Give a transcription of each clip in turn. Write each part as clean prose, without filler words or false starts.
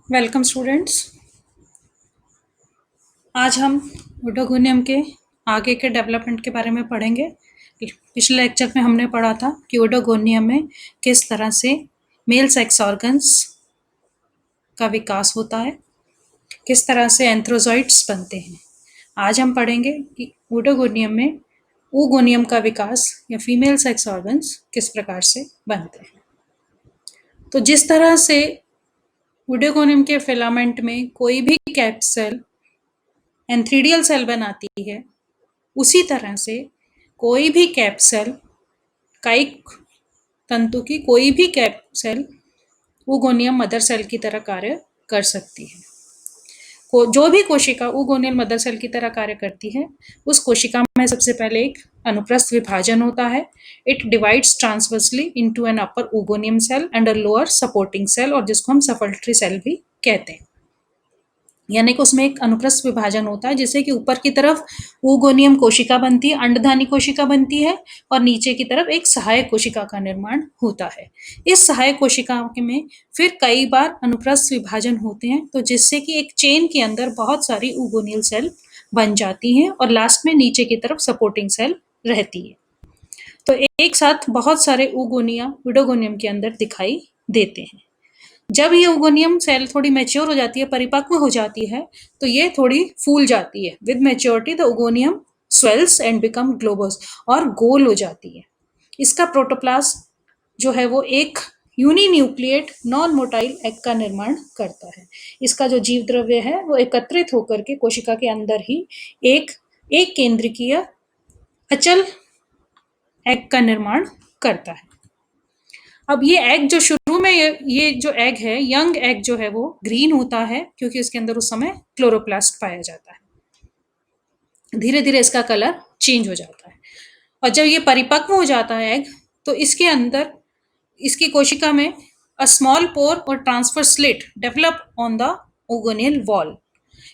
Welcome students. आज हम यूडोगोनियम के आगे के डेवलपमेंट के बारे में पढ़ेंगे। पिछले लेक्चर में हमने पढ़ा था कि यूडोगोनियम में किस तरह से मेल सेक्स ऑर्गन्स का विकास होता है, किस तरह से एंथ्रोजॉइट्स बनते हैं। आज हम पढ़ेंगे कि यूडोगोनियम में ooगोनियम का विकास या फीमेल सेक्स ऑर्गन्स किस प्रकार से बनते हैं। तो जिस तरह से यूडोगोनियम के फिलामेंट में कोई भी कैप्सेल एंथ्रीडियल सेल बनाती है, उसी तरह से कोई भी कैप्सेल कायिक तंतु की कोई भी कैप्सेल ooगोनियम मदर सेल की तरह कार्य कर सकती है। जो भी कोशिका ooगोनियल मदर सेल की तरह कार्य करती है, उस कोशिका में सबसे पहले एक अनुप्रस्थ विभाजन होता है। It divides transversely into an upper oogonium cell and a lower supporting cell, और जिसको हम सफल्ट्री सेल भी कहते हैं। यानी कि उसमें एक अनुप्रस्थ विभाजन होता है, जिससे कि ऊपर की तरफ ooगोनियम कोशिका बनती है, अंडधानी कोशिका बनती है, और नीचे की तरफ एक सहायक कोशिका का निर्माण होता है। इस सहायक कोशिका में फिर कई बार अनुप्रस्थ विभाजन होते हैं, तो जिससे कि एक चेन के अंदर बहुत सारी ooगोनियल सेल बन जाती हैं और लास्ट में नीचे की तरफ सपोर्टिंग सेल रहती है। तो एक साथ बहुत सारे ooगोनिया यूडोगोनियम के अंदर दिखाई देते हैं। जब ये ooगोनियम सेल थोड़ी मैच्योर हो जाती है, परिपक्व हो जाती है, तो ये थोड़ी फूल जाती है। With maturity the oogonium swells and become globose, और गोल हो जाती है। इसका प्रोटोप्लाज्म जो है वो एक यूनिन्यूक्लिएट नॉन मोटाइल एग का निर्माण करता है। इसका जो जीव द्रव्य है वो एकत्रित होकर के कोशिका के अंदर ही एक केंद्रकीय अचल एग का निर्माण करता है। अब ये एग जो शुरू में ये जो एग है, यंग एग जो है वो ग्रीन होता है, क्योंकि इसके अंदर उस समय क्लोरोप्लास्ट पाया जाता है। धीरे धीरे इसका कलर चेंज हो जाता है, और जब ये परिपक्व हो जाता है एग, तो इसके अंदर इसकी कोशिका में अ स्मॉल पोर और transfer slit develop on the oogonial wall.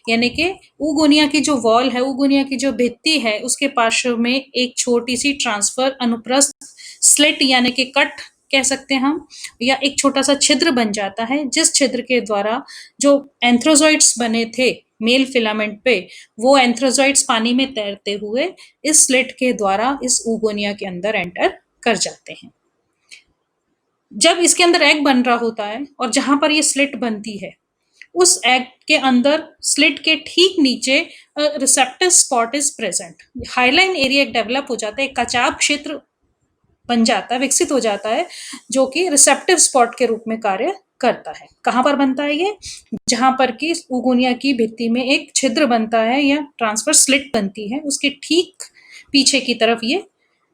यानी कि ooगोनिया की जो वॉल है, ooगोनिया की जो भित्ति है, उसके पार्श्व में एक छोटी सी ट्रांसफर अनुप्रस्थ स्लिट यानी कि कट कह सकते हैं हम, या एक छोटा सा छिद्र बन जाता है, जिस छिद्र के द्वारा जो एंथ्रोजॉइट्स बने थे मेल फिलामेंट पे, वो एंथ्रोजॉइट्स पानी में तैरते हुए इस स्लिट के द्वारा इस ooगोनिया के अंदर एंटर कर जाते हैं। जब इसके अंदर एग बन रहा होता है और जहां पर ये स्लिट बनती है, उस एग के अंदर स्लिट के ठीक नीचे receptor spot is present. Hyaline area develop हो जाता है, एक कचाव क्षेत्र बन जाता है, विकसित हो जाता है, जो कि रिसेप्टिव स्पॉट के रूप में कार्य करता है। कहां पर बनता है ये? जहां पर कि ooगोनिया की भित्ति में एक छिद्र बनता है या ट्रांसफर स्लिट बनती है, उसके ठीक पीछे की तरफ ये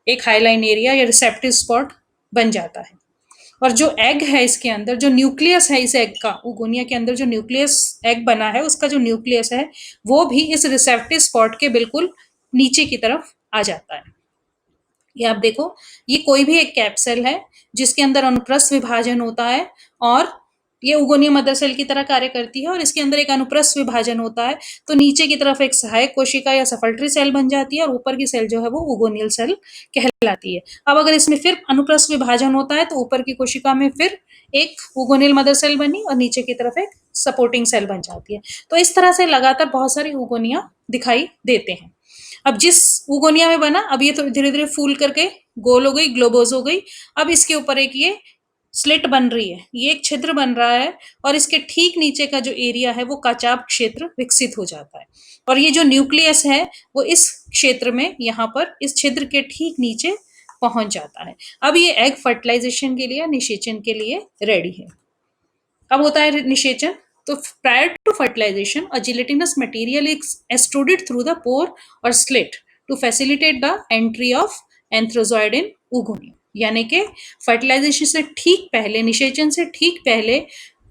एक हाइलाइन एरिया या रिसेप्टिव स्पॉट बन जाता है। और जो एग है इसके अंदर, जो न्यूक्लियस है इस एग का, ooगोनिया के अंदर जो न्यूक्लियस एग बना है, उसका जो न्यूक्लियस है वो भी इस रिसेप्टिव स्पॉट के बिल्कुल नीचे की तरफ आ जाता है। ये आप देखो, ये कोई भी एक कैप्सेल है जिसके अंदर अनुप्रस्थ विभाजन होता है, और ये ooगोनिया मदर सेल की तरह कार्य करती है, और इसके अंदर एक अनुप्रस्थ विभाजन होता है, तो नीचे की तरफ एक सहायक कोशिका या सफल्ट्री सेल बन जाती है, और ऊपर की सेल जो है वो ooगोनियल सेल कहलाती है। अब अगर इसमें फिर अनुप्रस्थ विभाजन होता है, तो ऊपर की कोशिका में फिर एक ooगोनियल मदर सेल बनी और नीचे की तरफ एक सपोर्टिंग सेल बन जाती है। तो इस तरह से लगातार बहुत सारी ooगोनिया दिखाई देते हैं। अब जिस ooगोनिया में बना, अब ये तो धीरे धीरे फूल करके गोल हो गई, ग्लोबोज हो गई। अब इसके ऊपर एक ये स्लिट बन रही है, ये एक छिद्र बन रहा है, और इसके ठीक नीचे का जो एरिया है वो कचाप क्षेत्र विकसित हो जाता है, और ये जो न्यूक्लियस है वो इस क्षेत्र में यहाँ पर इस छिद्र के ठीक नीचे पहुंच जाता है। अब ये एग फर्टिलाइजेशन के लिए, निषेचन के लिए रेडी है। अब होता है निषेचन। तो prior to fertilisation a gelatinous material is extruded through the pore और slit to facilitate the entry of antherozoid in oogonium. यानी कि फर्टिलाइजेशन से ठीक पहले, निषेचन से ठीक पहले,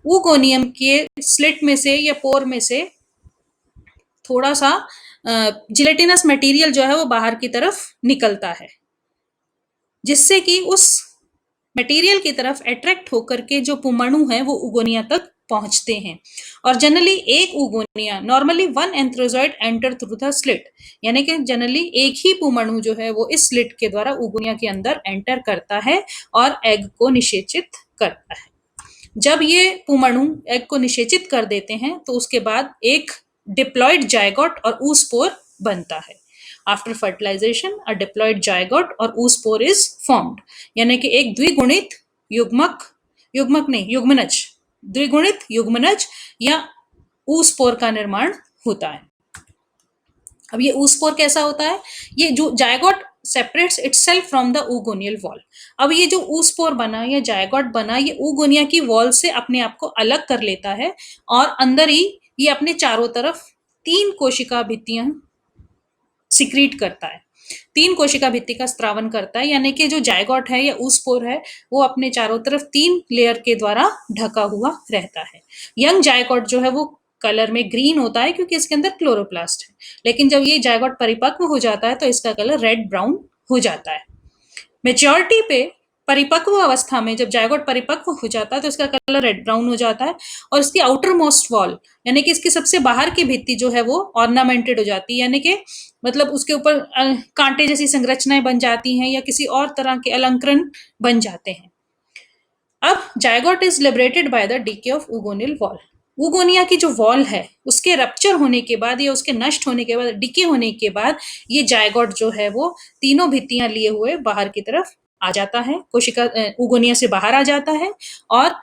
ooगोनियम के स्लिट में से या पोर में से थोड़ा सा जिलेटिनस मटेरियल जो है वो बाहर की तरफ निकलता है, जिससे कि उस मटेरियल की तरफ अट्रैक्ट होकर के जो पुमणु है वो ooगोनिया तक पहुंचते हैं। और जनरली एक oogonia, normally one antherozoid enter through the slit, यानी कि जनरली एक ही पुमणु जो है वो इस स्लिट के द्वारा ooगोनिया के अंदर एंटर करता है और एग को निषेचित करता है। जब ये पुमणु एग को निषेचित कर देते हैं तो उसके बाद एक डिप्लॉयड जायगोट और oospore बनता है। After fertilization a diploid zygote और oospore इज फॉर्म्ड, यानी कि एक द्विगुणित युग्मनज, द्विगुणित युग्मनज या oospore का निर्माण होता है। अब ये oospore कैसा होता है? ये जो zygote separates itself from the oogoonial wall. अब ये जो oospore बना या जायगोट बना, ये oogonia की वॉल से अपने आप को अलग कर लेता है और अंदर ही ये अपने चारों तरफ 3 कोशिका भित्तियां सिक्रीट करता है, 3 कोशिका भित्ति का स्त्रावन करता है, यानी कि जो जायगोट है या oospore है वो अपने चारों तरफ 3 लेयर के द्वारा ढका हुआ रहता है। यंग जायगोट जो है वो कलर में ग्रीन होता है क्योंकि इसके अंदर क्लोरोप्लास्ट है, लेकिन जब ये जायगोट परिपक्व हो जाता है तो इसका कलर रेड ब्राउन हो जाता है। मेच्योरिटी पे, परिपक्व अवस्था में जब जायगोट परिपक्व हो जाता है तो इसका कलर रेड ब्राउन हो जाता है और इसकी आउटर मोस्ट वॉल यानी कि इसकी सबसे बाहर की भित्ति जो है वो ऑर्नामेंटेड हो जाती है, यानी कि मतलब उसके ऊपर कांटे जैसी संरचनाएं बन जाती हैं या किसी और तरह के अलंकरण बन जाते हैं। अब zygote is liberated by the DK of oogoonial wall. oogonia की जो वॉल है उसके रप्चर होने के बाद या उसके नष्ट होने के बाद, डीके होने के बाद, ये जायगोट जो है वो तीनों भित्तियां लिए हुए बाहर की तरफ आ जाता है, कोशिका oogonia से बाहर आ जाता है और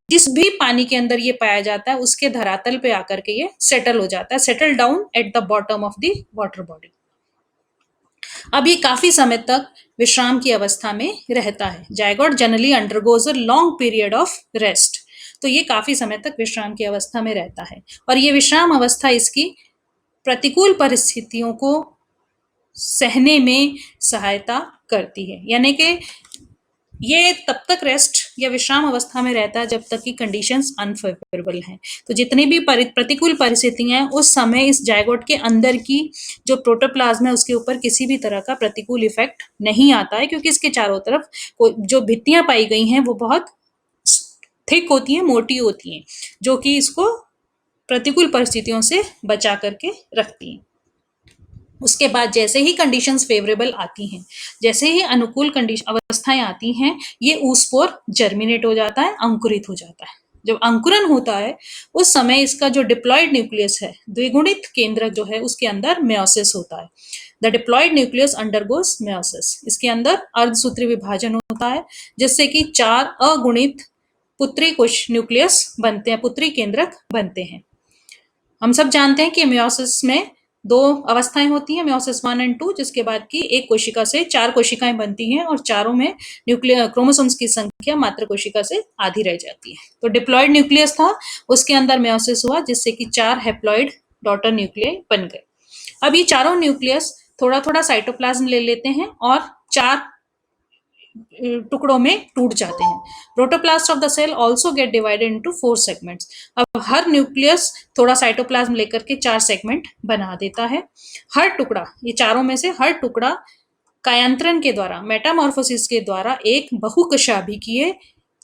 जिस भी पानी के अंदर ये पाया जाता है उसके धरातल पे आकर के ये सेटल हो जाता है, settle down at the bottom of the water body. अब ये काफी समय तक विश्राम की अवस्था में रहता है। Zygote generally undergoes a long period of rest, तो ये काफी समय तक विश्राम की अवस्था में रहता है और ये विश्राम अवस्था इसकी प्रतिकूल परिस्थितियों को सहने में सहायता करती है, यानी कि ये तब तक रेस्ट या विश्राम अवस्था में रहता है जब तक कि कंडीशंस अनफेवरेबल हैं। तो जितनी भी प्रतिकूल परिस्थितियां हैं उस समय इस जायगोट के अंदर की जो प्रोटोप्लाज्म है उसके ऊपर किसी भी तरह का प्रतिकूल इफेक्ट नहीं आता है, क्योंकि इसके चारों तरफ जो भित्तियां पाई गई हैं वो बहुत थिक होती हैं, मोटी होती हैं, जो कि इसको प्रतिकूल परिस्थितियों से बचा करके रखती हैं। उसके बाद जैसे ही कंडीशंस फेवरेबल आती हैं, जैसे ही अनुकूल कंडीशन अवस्थाएं आती हैं, ये oospore जर्मिनेट हो जाता है, अंकुरित हो जाता है। जब अंकुरन होता है उस समय इसका जो डिप्लॉयड न्यूक्लियस है, द्विगुणित केंद्रक जो है, उसके अंदर मेयोसिस होता है। The diploid nucleus undergoes meiosis. इसके अंदर अर्धसूत्री विभाजन होता है जिससे कि 4 अगुणित पुत्री कोश न्यूक्लियस बनते हैं, पुत्री केंद्रक बनते हैं। हम सब जानते हैं कि मेयोसिस में 2 अवस्थाएं होती हैं, मेयोसिस 1 एंड 2, जिसके बाद की एक कोशिका से 4 कोशिकाएं बनती हैं और चारों में न्यूक्लियर क्रोमोसोम्स की संख्या मात्र कोशिका से आधी रह जाती है। तो डिप्लॉयड न्यूक्लियस था, उसके अंदर मेयोसिस हुआ जिससे कि 4 हैप्लॉयड डॉटर न्यूक्लियाई बन गए। अब ये चारों न्यूक्लियस थोड़ा थोड़ा साइटोप्लाज्म ले लेते हैं और 4 टुकड़ों में टूट जाते हैं। Protoplast of the cell also get divided into 4 segments. अब हर न्यूक्लियस थोड़ा साइटोप्लाज्म लेकर के 4 सेगमेंट बना देता है। हर टुकड़ा, ये चारों में से हर टुकड़ा कायांतरण के द्वारा, मेटामॉर्फोसिस के द्वारा एक बहुकशाभिकीय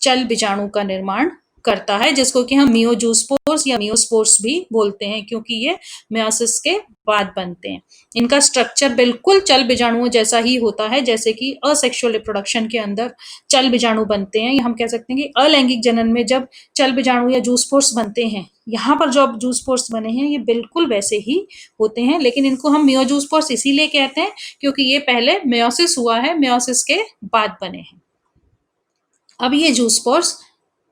चल बीजाणु का निर्माण करता है, जिसको कि हम मियोजूस्पोर्स या मियोस्पोर्स भी बोलते हैं, क्योंकि ये मेयोसिस के बाद बनते हैं। इनका स्ट्रक्चर बिल्कुल चल बीजाणुओं जैसा ही होता है, जैसे कि असेक्सुअल रिप्रोडक्शन के अंदर चल बीजाणु बनते हैं। हम कह सकते हैं कि अलैंगिक जनन में जब चल बीजाणु या जूस्पोर्स बनते हैं, यहाँ पर जो अब जूस्पोर्स बने हैं ये बिल्कुल वैसे ही होते हैं, लेकिन इनको हम मियोजूस्पोर्स इसीलिए कहते हैं क्योंकि ये पहले मेयोसिस हुआ है, मेयोसिस के बाद बने हैं। अब ये जूस्पोर्स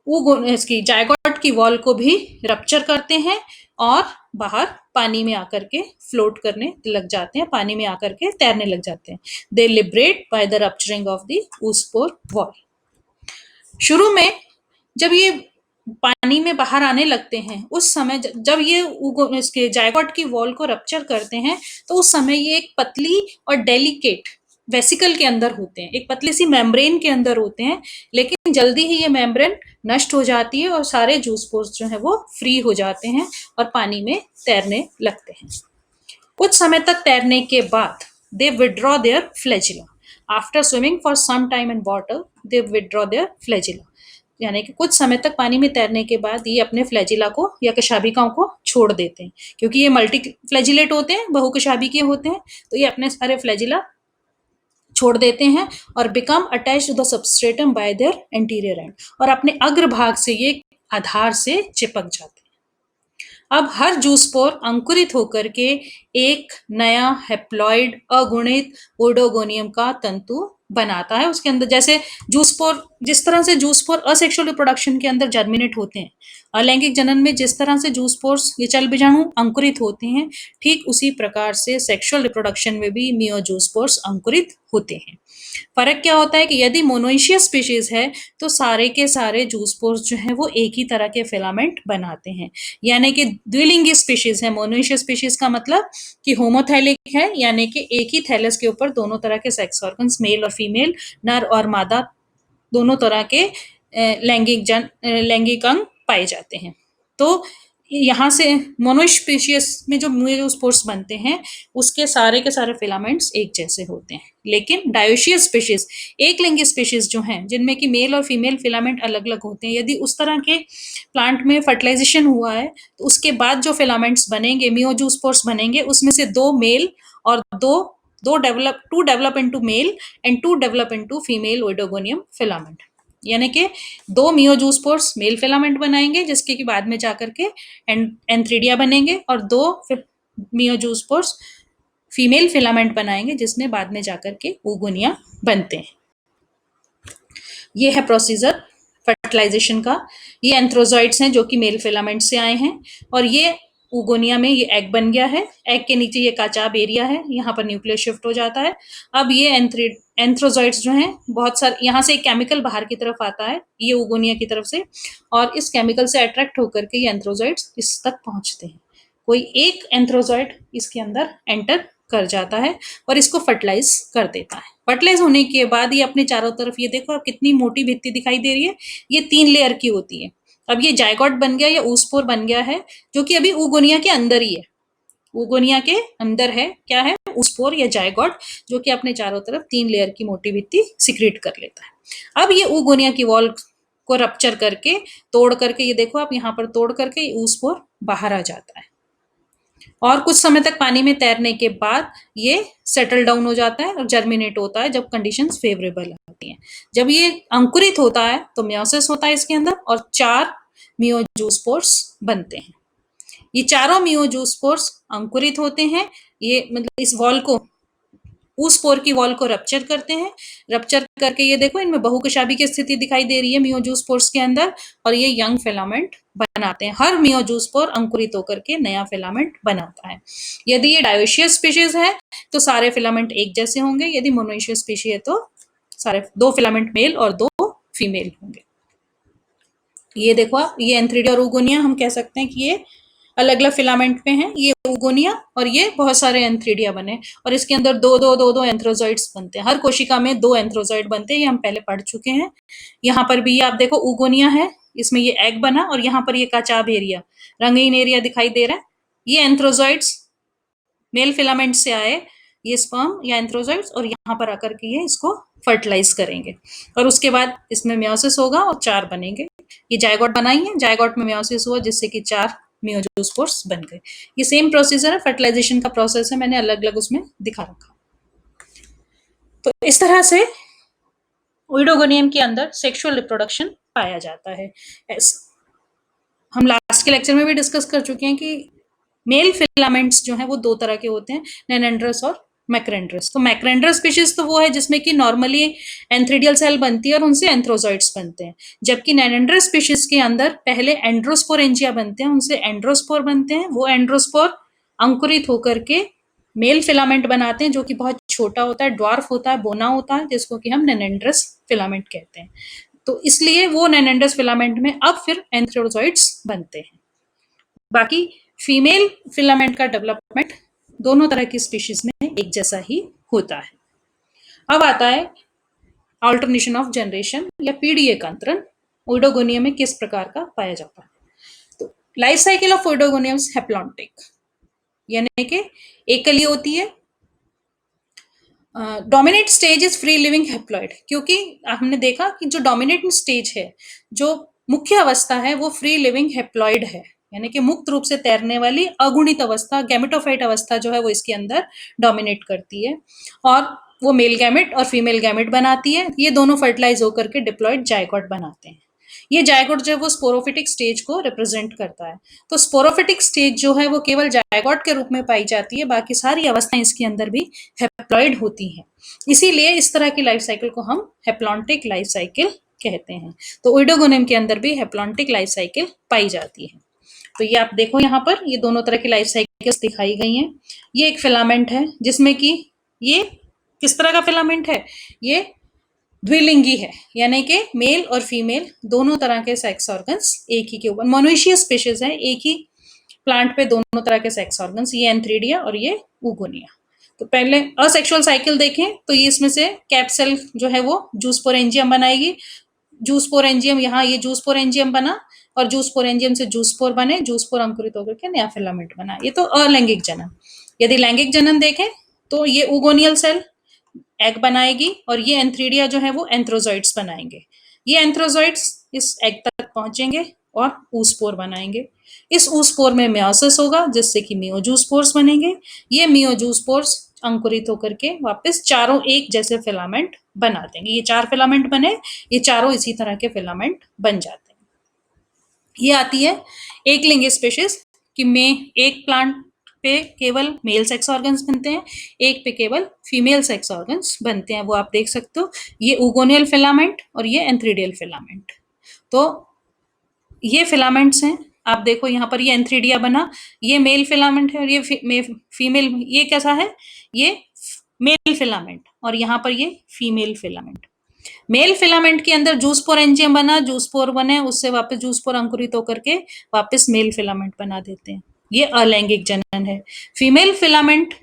इसकी जायगोट की वॉल को भी रप्चर करते हैं और बाहर पानी में आकर के फ्लोट करने लग जाते हैं, पानी में आकर के तैरने लग जाते हैं। They liberate by the rupturing of the oospore wall. शुरू में जब ये पानी में बाहर आने लगते हैं, उस समय जब ये इसके जायगोट की वॉल को रप्चर करते हैं तो उस समय ये एक पतली और डेलिकेट वेसिकल के अंदर होते हैं, एक पतली सी मेम्ब्रेन के अंदर होते हैं, लेकिन जल्दी ही ये मेम्ब्रेन नष्ट हो जाती है और सारे जूस्पोर्स जो है वो फ्री हो जाते हैं और पानी में तैरने लगते हैं। कुछ समय तक तैरने के बाद they withdraw their flagella. After swimming for some time in water they withdraw their flagella, यानी कि कुछ समय तक पानी में तैरने के बाद ये अपने फ्लैजिला को या कशाभिकाओं को छोड़ देते हैं, क्योंकि ये मल्टी फ्लैजिलेट होते हैं, बहुकशाभिकीय होते हैं, तो ये अपने सारे फ्लैजिला छोड़ देते हैं और become attach to the substratum by their anterior end, और अपने अग्रभाग से ये आधार से चिपक जाते हैं। अब हर जूस्पोर अंकुरित होकर के एक नया हैप्लॉइड अगुणित ओडोगोनियम का तंतु बनाता है। उसके अंदर जैसे जूस्पोर, जिस तरह से जूस्पोर असेक्सुअल रिप्रोडक्शन के अंदर जर्मिनेट होते हैं, अलैंगिक जनन में जिस तरह से जूस्पोर्स ये चल बीजाणु अंकुरित होते हैं, ठीक उसी प्रकार से सेक्सुअल रिप्रोडक्शन में भी मियोजूस्पोर्स अंकुरित होते हैं। फर्क क्या होता है कि यदि मोनोइशियस स्पीशीज है तो सारे के सारे जूस्पोर्स जो है वो एक ही तरह के फिलामेंट बनाते हैं, यानी कि द्विलिंगी स्पीशीज है। मोनोइशियस स्पीशीज का मतलब कि होमोथैलिक है, यानी कि एक ही थैलस के ऊपर दोनों तरह के सेक्स ऑर्गन्स, मेल और फीमेल, नर और मादा, दोनों तरह के लैंगिक अंग पाए जाते हैं। तो यहाँ से मोनोस्पीशियस में जो मियोस्पोर्स बनते हैं उसके सारे के सारे फिलामेंट्स एक जैसे होते हैं। लेकिन डायोशियस स्पीशीज, एक लिंगी स्पीशीज जो हैं, जिनमें कि मेल और फीमेल फिलामेंट अलग अलग होते हैं, यदि उस तरह के प्लांट में फर्टिलाइजेशन हुआ है तो उसके बाद जो फिलामेंट्स बनेंगे, मियोजूस्पोर्स बनेंगे, उसमें से दो मेल और two develop into male and two develop into female oedogonium filament, यानी कि दो मियोजूस्पोर्स मेल फिलामेंट बनाएंगे जिसके कि बाद में जाकर के एंथ्रीडिया बनेंगे, और दो मियोजूस्पोर्स फीमेल फिलामेंट बनाएंगे जिसमें बाद में जाकर के ओगोनिया बनते हैं। ये है प्रोसीजर फर्टिलाइजेशन का। ये एंथ्रोजॉइड्स हैं जो कि मेल फिलामेंट से आए हैं, और ये ओगोनिया में ये एग बन गया है। एग के नीचे ये काचाब एरिया है, यहाँ पर न्यूक्लियस शिफ्ट हो जाता है। अब ये एंथ्रोजॉइड्स जो हैं, बहुत सारे यहाँ से एक केमिकल बाहर की तरफ आता है, ये ओगोनिया की तरफ से, और इस केमिकल से अट्रैक्ट होकर के ये एंथ्रोजॉइड्स इस तक पहुंचते हैं। कोई एक एंथ्रोजॉइड इसके अंदर एंटर कर जाता है और इसको फर्टिलाइज कर देता है। फर्टिलाइज होने के बाद ये अपने चारों तरफ, ये देखो आप कितनी मोटी भित्ति दिखाई दे रही है, ये 3 लेयर की होती है। अब ये जायगोट बन गया या ऊस्पोर बन गया है, जो कि अभी ओगोनिया के अंदर ही है। ओगोनिया के अंदर है, क्या है, ऊस्पोर या जायगोट, जो कि अपने चारों तरफ 3 लेयर की मोटी भित्ति सिक्रीट कर लेता है। अब ये ओगोनिया की वॉल को रप्चर करके, तोड़ करके, ये देखो आप यहाँ पर तोड़ करके ऊस्पोर बाहर आ जाता है, और कुछ समय तक पानी में तैरने के बाद ये सेटल डाउन हो जाता है और जर्मिनेट होता है जब कंडीशंस फेवरेबल आती हैं। जब ये अंकुरित होता है तो मियोसिस होता है इसके अंदर, और 4 मियोजूस्पोर्स बनते हैं। ये चारों मियोजूस्पोर्स अंकुरित होते हैं, ये मतलब इस वॉल को, उस स्पोर की वॉल को रप्चर करते हैं। रप्चर करके ये देखो इनमें बहुकशाबी की स्थिति दिखाई दे रही है मियोजूस्पोर्स के अंदर, और ये यंग फिलामेंट बनाते हैं। हर मियोजूस्पोर अंकुरित होकर के नया फिलामेंट बनाता है। यदि ये डायोशियस स्पीशीज है तो सारे फिलामेंट एक जैसे होंगे, यदि मोनोइशियस स्पीशीज है तो सारे 2 फिलामेंट मेल और 2 फीमेल होंगे। ये देखो आप, ये एंथ्रीडिया और ओगोनिया, हम कह सकते हैं कि ये अलग अलग फिलामेंट पे हैं। ये ओगोनिया और ये बहुत सारे एंथ्रीडिया बने, और इसके अंदर दो एंथ्रोजॉइड्स बनते हैं। हर कोशिका में 2 एंथ्रोजॉइड बनते हैं, ये हम पहले पढ़ चुके हैं। यहाँ पर भी ये आप देखो ओगोनिया है, इसमें ये एग बना, और यहाँ पर ये काचाब एरिया, रंगीन एरिया दिखाई दे रहा है। ये एंथ्रोजॉइड्स मेल फिलामेंट से आए, ये स्पर्म या एंथ्रोजॉइड्स, और यहाँ पर आकर के ये इसको फर्टिलाइज करेंगे, और उसके बाद इसमें मियोसिस होगा और 4 बनेंगे। ये जायगोट बनाई है, जायगोट में मियोसिस हुआ जिससे कि 4 मियोजूस्पोर्स बन गए। ये सेम प्रोसीजर है, फर्टिलाइजेशन का प्रोसेस है, मैंने अलग अलग उसमें दिखा रखा। तो इस तरह से ओइडोगोनियम के अंदर सेक्सुअल रिप्रोडक्शन पाया जाता है। हम लास्ट के लेक्चर में भी डिस्कस कर चुके हैं कि मेल फिलामेंट्स जो हैं वो 2 तरह के होते हैं, नेनेंड्रस और मैक्रेंड्रस। तो मैक्रेंड्रस स्पीशीज तो वो है जिसमें कि नॉर्मली एंथ्रीडियल सेल बनती है और उनसे एंथ्रोजॉइड्स बनते हैं, जबकि नेनेंड्रस स्पीशीज के अंदर पहले एंड्रोस्पोरेंजिया बनते हैं, उनसे एंड्रोस्पोर बनते हैं। वो एंड्रोस्पोर अंकुरित होकर के मेल फिलामेंट बनाते हैं, जो कि बहुत छोटा होता है, ड्वार्फ होता है, बोना होता है, जिसको कि हम नेनेंड्रस फिलामेंट कहते हैं। तो इसलिए वो नेनेंड्रस फिलामेंट में अब फिर एंथ्रोजॉइड्स बनते हैं। बाकी फीमेल फिलामेंट का डेवलपमेंट दोनों तरह की स्पीशीज में एक जैसा ही होता है। अब आता है अल्टरनेशन ऑफ जनरेशन या पीढ़ी एकांतरण ओइडोगोनियम में किस प्रकार का पाया जाता है। तो लाइफ साइकिल ऑफ ओइडोगोनियम्स हैप्लॉन्टिक, यानी कि एकली होती है। Dominate stage is free living haploid, क्योंकि हमने देखा कि जो डोमिनेट स्टेज है, जो मुख्य अवस्था है, वो फ्री लिविंग हैप्लॉइड है, यानी कि मुक्त रूप से तैरने वाली अगुणित अवस्था, गैमेटोफाइट अवस्था जो है वो इसके अंदर डोमिनेट करती है। और वो मेल गैमेट और फीमेल गैमेट बनाती है। ये दोनों फर्टिलाइज होकर के डिप्लॉयड जायगोट बनाते हैं। ये जायगोट जो है वो स्पोरोफिटिक स्टेज को रिप्रेजेंट करता है। तो स्पोरोफिटिक स्टेज जो है वो केवल जायगोट के रूप में पाई जाती है, बाकी सारी अवस्थाएं इसके अंदर भी हेप्लॉइड होती हैं। इसीलिए इस तरह की लाइफ साइकिल को हम हेप्लॉन्टिक लाइफ साइकिल कहते हैं। तो ओइडोगोनियम के अंदर भी हेप्लॉन्टिक लाइफ साइकिल पाई जाती है। तो ये आप देखो, यहाँ पर ये दोनों तरह की लाइफ साइकिल्स दिखाई गई हैं। ये एक फिलामेंट है जिसमें कि ये किस तरह का फिलामेंट है, ये द्विलिंगी है, यानी कि मेल और फीमेल दोनों तरह के सेक्स ऑर्गन्स एक ही के ऊपर, मोनोइशियस स्पीशीज है, एक ही प्लांट पे दोनों तरह के सेक्स ऑर्गन्स, ये एंथ्रीडिया और ये ऊगोनिया। तो पहले असेक्सुअल साइकिल देखें तो ये इसमें से कैप्सेल जो है वो जूस्पोरेंजियम बनाएगी। जूस्पोरेंजियम, यहाँ ये जूस्पोरेंजियम बना और जूस्पोरेंजियम से जूस्पोर बने, जूस्पोर अंकुरित होकर के नया फिलामेंट बना। ये तो अलैंगिक जनन। यदि लैंगिक जनन देखें तो ये ऊगोनियल सेल एग बनाएगी और ये एंथ्रीडिया जो है वो एंथ्रोजॉइड्स बनाएंगे। ये एंथ्रोजॉइड्स इस एग तक पहुंचेंगे और ऊस्पोर बनाएंगे। इस ऊस्पोर में मेयोसिस होगा जिससे कि मियोजूस्पोर्स बनेंगे। ये मियोजूस्पोर्स अंकुरित होकर के वापस चारों एक जैसे फिलामेंट बना देंगे। ये 4 फिलामेंट बने, ये चारों इसी तरह के फिलामेंट बन जाते हैं। ये आती है एक लिंगी स्पीशीज कि में एक प्लांट पे केवल मेल सेक्स ऑर्गन्स बनते हैं, एक पे केवल फीमेल सेक्स ऑर्गन्स बनते हैं। वो आप देख सकते हो, ये ऊगोनियल फिलामेंट और ये एंथ्रीडियल फिलामेंट। तो ये फिलामेंट्स हैं। आप देखो यहाँ पर ये एंथ्रीडिया बना, ये मेल फिलामेंट है और ये फीमेल, ये कैसा है, ये मेल फिलामेंट और यहाँ पर ये फीमेल फिलामेंट। मेल फिलामेंट के अंदर जूस्पोरेंजियम बना, जूस्पोर बने, उससे वापस जूस्पोर अंकुरित होकर के वापस मेल फिलामेंट बना देते हैं। ये अलैंगिक जनन है। फीमेल फिलामेंट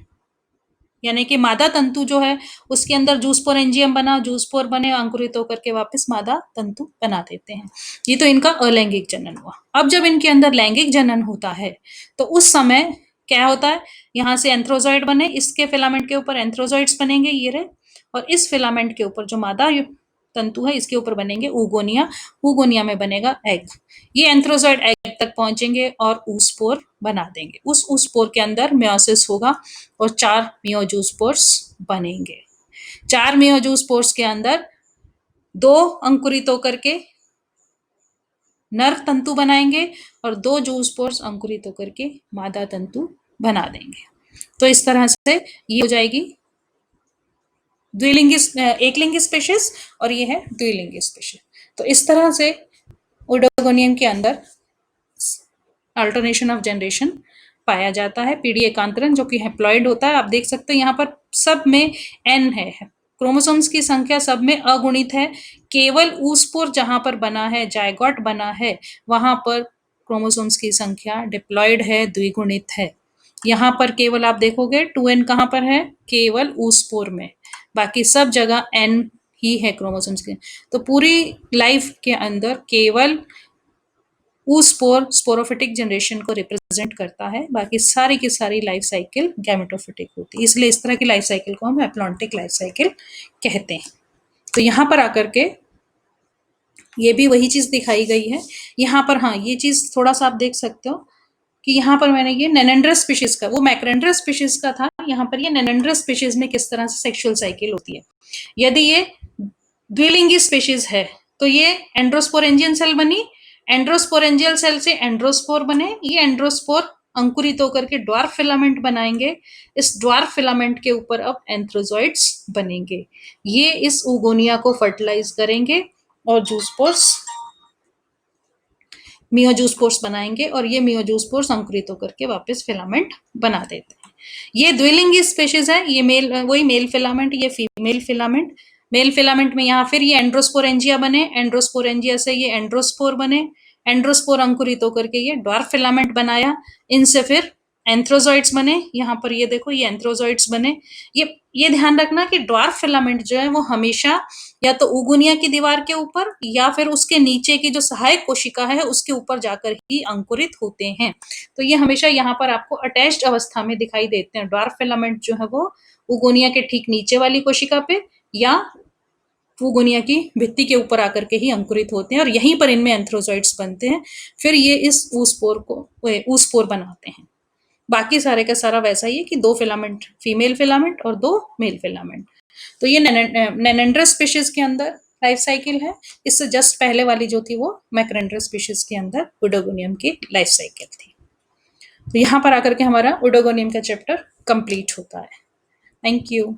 यानी कि मादा तंतु जो है उसके अंदर जूस्पोरेंजियम बना, जूस्पोर बने, अंकुरित होकर के वापस मादा तंतु बना देते हैं। ये तो इनका अलैंगिक जनन हुआ। अब जब इनके अंदर लैंगिक जनन होता है तो उस समय क्या होता है, यहाँ से एंथ्रोजॉइड बने, इसके फिलामेंट के ऊपर एंथ्रोजॉइड्स बनेंगे ये रहे, और इस फिलामेंट के ऊपर जो मादा तंतु है इसके ऊपर बनेंगे ऊगोनिया, ऊगोनिया में बनेगा एग। ये एंथ्रोजॉइड एग तक पहुंचेंगे और ऊस्पोर बना देंगे। उस ऊस्पोर के अंदर मेयोसिस होगा और 4 मियोजूस्पोर्स बनेंगे। 4 मियोजूस्पोर्स के अंदर 2 अंकुरित होकर के नर तंतु बनाएंगे और 2 जूस्पोर्स अंकुरित होकर के मादा तंतु बना देंगे। तो इस तरह से ये हो जाएगी द्विलिंगी, एकलिंगी स्पीशीज और ये है द्विलिंगी स्पीशीज। तो इस तरह से ओइडोगोनियम के अंदर अल्टरनेशन ऑफ जनरेशन पाया जाता है। पीढ़ी एकांतरण जो कि हैप्लॉइड होता है। आप देख सकते हैं यहाँ पर सब में एन है, क्रोमोसोम्स की संख्या सब में अगुणित है। केवल ऊस्पोर जहां पर बना है, जायगोट बना है, वहां पर क्रोमोसोम्स की संख्या डिप्लॉइड है, द्विगुणित है। यहाँ पर केवल आप देखोगे 2n कहाँ पर है, केवल ऊस्पोर में, बाकी सब जगह n ही है क्रोमोसोम्स के। तो पूरी लाइफ के अंदर केवल ऊस्पोर स्पोरोफिटिक जनरेशन को रिप्रेजेंट करता है, बाकी सारी की सारी लाइफ साइकिल गैमेटोफिटिक होती है। इसलिए इस तरह की लाइफ साइकिल को हम हैप्लॉन्टिक लाइफ साइकिल कहते हैं। तो यहाँ पर आकर के ये भी वही चीज दिखाई गई है। यहाँ पर हाँ, ये चीज थोड़ा सा आप देख सकते हो कि यहाँ पर मैंने ये नेनेंड्रस स्पीशीज का, वो मैक्रेंड्रस स्पीशीज का था, यहाँ पर ये नेनेंड्रस स्पीशीज में किस तरह से सेक्सुअल साइकिल होती है। यदि ये द्विलिंगी स्पीशीज है तो ये एंड्रोस्पोरेंजियन सेल बनी, एंड्रोस्पोरेंजियल सेल से एंड्रोस्पोर बने, ये एंड्रोस्पोर अंकुरित होकर के ड्वार्फ फिलामेंट बनाएंगे। इस ड्वार्फ फिलामेंट के ऊपर अब एंथ्रोजॉइड्स बनेंगे। ये इस ऊगोनिया को फर्टिलाइज करेंगे और जूस्पोर्स, मियोजूस्पोर्स बनाएंगे और ये मियोजूस्पोर्स अंकुरित होकर के वापस फिलामेंट बना देते हैं। ये द्विलिंगी स्पीशीज है। ये मेल, वही मेल फिलामेंट, ये फीमेल फिलामेंट। मेल फिलामेंट में यहाँ फिर ये एंड्रोस्पोरेंजिया बने, एंड्रोस्पोरेंजिया से ये एंड्रोस्पोर बने, एंड्रोस्पोर अंकुरित होकर के ये ड्वार्फ फिलामेंट बनाया, इनसे फिर एंथ्रोजॉइड्स बने। यहाँ पर ये देखो, ये एंथ्रोजॉइड्स बने। ये ध्यान रखना कि ड्वार्फ फिलामेंट जो है वो हमेशा या तो उगुनिया की दीवार के ऊपर या फिर उसके नीचे की जो सहायक कोशिका है उसके ऊपर जाकर ही अंकुरित होते हैं। तो ये हमेशा यहाँ पर आपको अटैच्ड अवस्था में दिखाई देते हैं। ड्वार्फ फिलामेंट जो है वो उगुनिया के ठीक नीचे वाली कोशिका पे या उगुनिया की भित्ति के ऊपर आकर के ही अंकुरित होते हैं और यहीं पर इनमें एंथ्रोजॉइड्स बनते हैं। फिर ये इस ऊस्पोर बनाते हैं। बाकी सारे का सारा वैसा ही है कि 2 फिलामेंट फीमेल फिलामेंट और 2 मेल फिलामेंट। तो ये नेनेंड्रा स्पीशीज के अंदर लाइफ साइकिल है। इससे जस्ट पहले वाली जो थी वो मैक्रेंड्रा स्पीशीज के अंदर ओडोगोनियम की लाइफ साइकिल थी। तो यहाँ पर आकर के हमारा ओडोगोनियम का चैप्टर कंप्लीट होता है। Thank you.